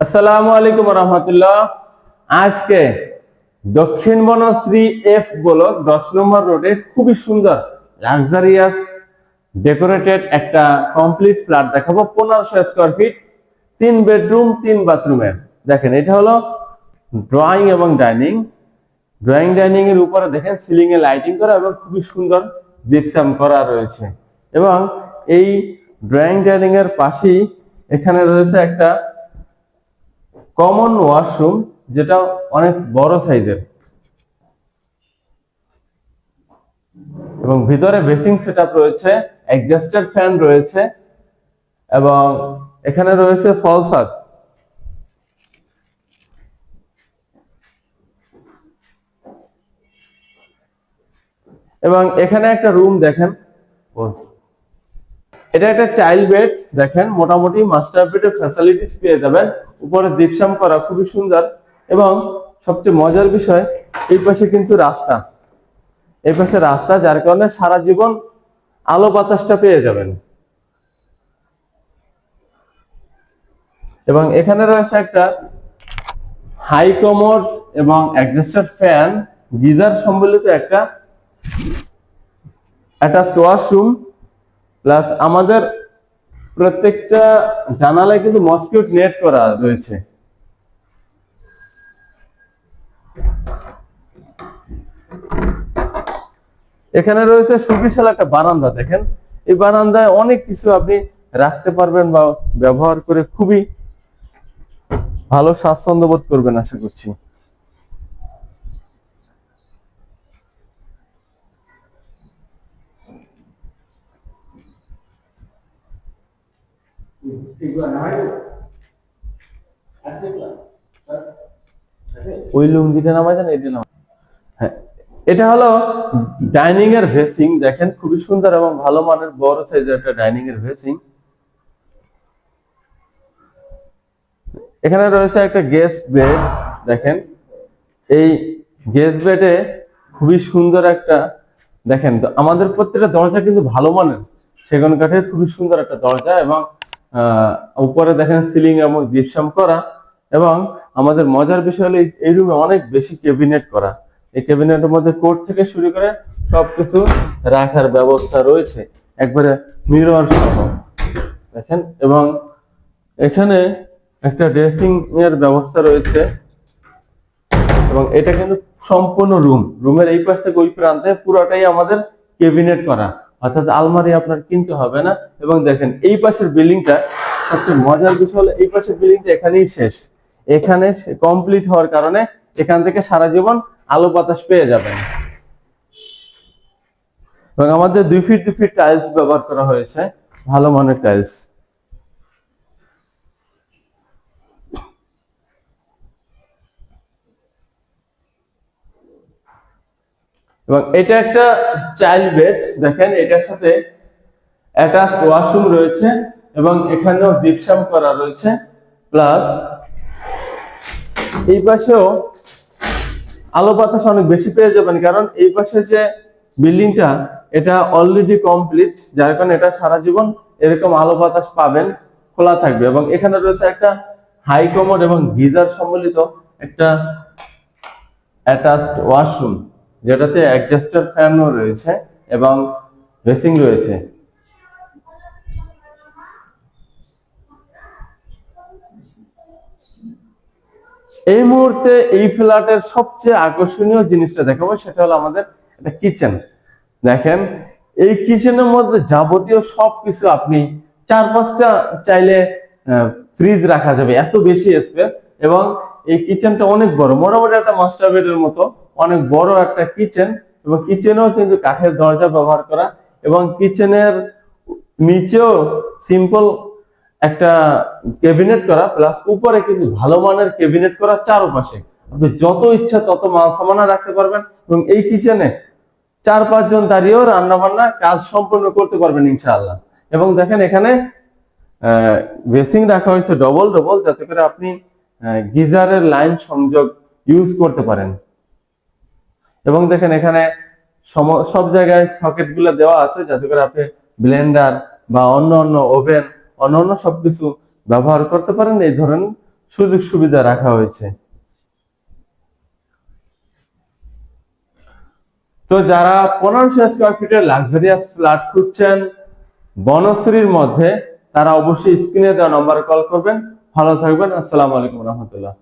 আসসালামু আলাইকুম রহমতুল্লাহ। আজকে দক্ষিণ বনশ্রী এফ ব্লক 10 নম্বর রোডে খুবই সুন্দর লাক্সারিয়াস ডেকোরেটেড একটা কমপ্লিট ফ্ল্যাট দেখাবো। 1500 স্কয়ার ফিট, 3 বেডরুম 3 বাথরুমের। দেখেন, এটা হলো ড্রয়িং এবং ডাইনিং। ডাইনিং এর উপরে দেখেন সিলিং এ লাইটিং করা এবং খুবই সুন্দর জিপসাম করা রয়েছে। এবং এই ডাইনিং এর পাশেই এখানে রয়েছে একটা কমন ওয়াশরুম, যেটা অনেক বড় সাইজের, এবং ভিতরে বেসিং সেটআপ রয়েছে, অ্যাডজাস্টার ফ্যান রয়েছে, এবং এখানে রয়েছে ফল ছাদ। এবং এখানে একটা রুম দেখেন, এটা একটা চাইল্ড বেড। দেখেন, মোটামুটি মাস্টার বেডের ফ্যাসিলিটিস পেয়ে যাবেন। উপরে জিপসাম করা খুবই সুন্দর। এবং সবচেয়ে মজার বিষয়, এই পাশে কিন্তু রাস্তা, এই পাশে রাস্তা, যার কারণে সারা জীবন আলো বাতাসটা পেয়ে যাবেন। এবং এখানে রয়েছে একটা হাই কমোড এবং অ্যাডজাস্টার ফ্যান, গিজার সম্বলিত একটা অ্যাটাচড ওয়াশরুম। প্লাস আমাদের প্রত্যেকটা জানালায় কিন্তু মসকিউট নেট করা রয়েছে। এখানে রয়েছে সুবিশাল একটা বারান্দা। দেখেন, এই বারান্দায় অনেক কিছু আপনি রাখতে পারবেন বা ব্যবহার করে খুবই ভালো স্বাচ্ছন্দ্য বোধ করবেন আশা করছি। ওই লুঙ্গিটা নামাই দেন, এটা নামাই। হ্যাঁ, এটা হলো ডাইনিং এর ভেসিং। দেখেন, খুবই সুন্দর এবং ভালো মানের বড় সাইজের একটা ডাইনিং এর ভেসিং। এখানে রয়েছে একটা গেস্ট বেড। দেখেন, এই গেস্ট বেডে খুবই সুন্দর একটা, দেখেন তো আমাদের প্রত্যেকটা দরজা কিন্তু ভালো মানের সেগুন কাঠের, খুবই সুন্দর একটা দরজা। এবং উপরে দেখেন সিলিং এবং জিপসাম করা। এবং আমাদের মজার বিষয় হলো এই রুমে অনেক বেশি ক্যাবিনেট করা। এই ক্যাবিনেটের মধ্যে কোট থেকে শুরু করে সবকিছু রাখার ব্যবস্থা রয়েছে, একবারে মিরর সহ। দেখেন, এবং এখানে একটা ড্রেসিং এর ব্যবস্থা রয়েছে। এবং এটা কিন্তু সম্পূর্ণ রুমের এই পাশ থেকে ওই প্রান্তে পুরোটাই আমাদের ক্যাবিনেট করা, অর্থাৎ আলমারি আপনার কিনতে হবে না। এবং দেখেন, এই পাশের বিল্ডিংটা, সবচেয়ে মজার বিষয় হলো এই পাশের বিল্ডিংটা এখানেই শেষ। এখানে কমপ্লিট হওয়ার কারণে এখান থেকে সারা জীবন আলো বাতাস পেয়ে যাবেন। এবং আমাদের 2 ফিট 2 ফিট টাইলস ব্যবহার করা হয়েছে, ভালো মানের টাইলস। এবং এটা একটা চাইল্ড বেড। দেখেন, এটার সাথে অ্যাটাচড ওয়াশরুম রয়েছে এবং এখানেও জিপসাম করা রয়েছে। প্লাস এই পাশেও আলো বাতাস অনেক বেশি পেয়ে যাবেন, কারণ এই পাশে যে বিল্ডিংটা, এটা অলরেডি কমপ্লিট, যার কারণে এটা সারা জীবন এরকম আলো বাতাস পাবেন, খোলা থাকবে। এবং এখানে রয়েছে একটা হাই কমোড এবং গিজার সম্বলিত একটা অ্যাটাচড ওয়াশরুম, যেটাতে অ্যাডজাস্টার ফ্যানও রয়েছে এবং বেসিং রয়েছে। এই মুহূর্তে এই ফ্ল্যাটের সবচেয়ে আকর্ষণীয় জিনিসটা দেখাবো, সেটা হলো আমাদের একটা কিচেন। দেখেন, এই কিচেনের মধ্যে যাবতীয় সবকিছু আপনি 4-5টা চাইলে ফ্রিজ রাখা যাবে, এত বেশি স্পেস। এবং এই কিচেনটা অনেক বড়, মোটামুটি একটা মাস্টার বেডের মতো অনেক বড় একটা কিচেন। এবং কিচেনেও কিন্তু কাঠের দরজা ব্যবহার করা, এবং কিচেনের নিচেও সিম্পল একটা ক্যাবিনেট করা, প্লাস উপরে কিন্তু ভালো মানের ক্যাবিনেট করা চারপাশে। আপনি যত ইচ্ছা তত মাল সামানা রাখতে পারবেন। এবং এই কিচেনে 4-5 জন দাঁড়িয়েও রান্না বান্না কাজ সম্পন্ন করতে পারবেন ইনশাআল্লাহ। এবং দেখেন, এখানে বেসিং রাখা হয়েছে ডবল ডবল, যাতে করে আপনি গিজারের লাইন সংযোগ ইউজ করতে পারেন। এবং দেখেন, এখানে সব জায়গায় সকেট গুলো দেওয়া আছে, যাতে করে আপনি ব্লেন্ডার বা অন্য অন্য ওভেন, অন্য অন্য সবকিছু ব্যবহার করতে পারেন। এই ধরনের সুযোগ সুবিধা রাখা হয়েছে। তো যারা 1500 স্কয়ার ফিটের লাক্সারিয়াস ফ্ল্যাট খুঁজছেন বনশ্রীর মধ্যে, তারা অবশ্যই স্ক্রিনে দেওয়া নম্বরে কল করবেন। ভালো থাকবেন। আসসালামু আলাইকুম রহমতুল্লাহ।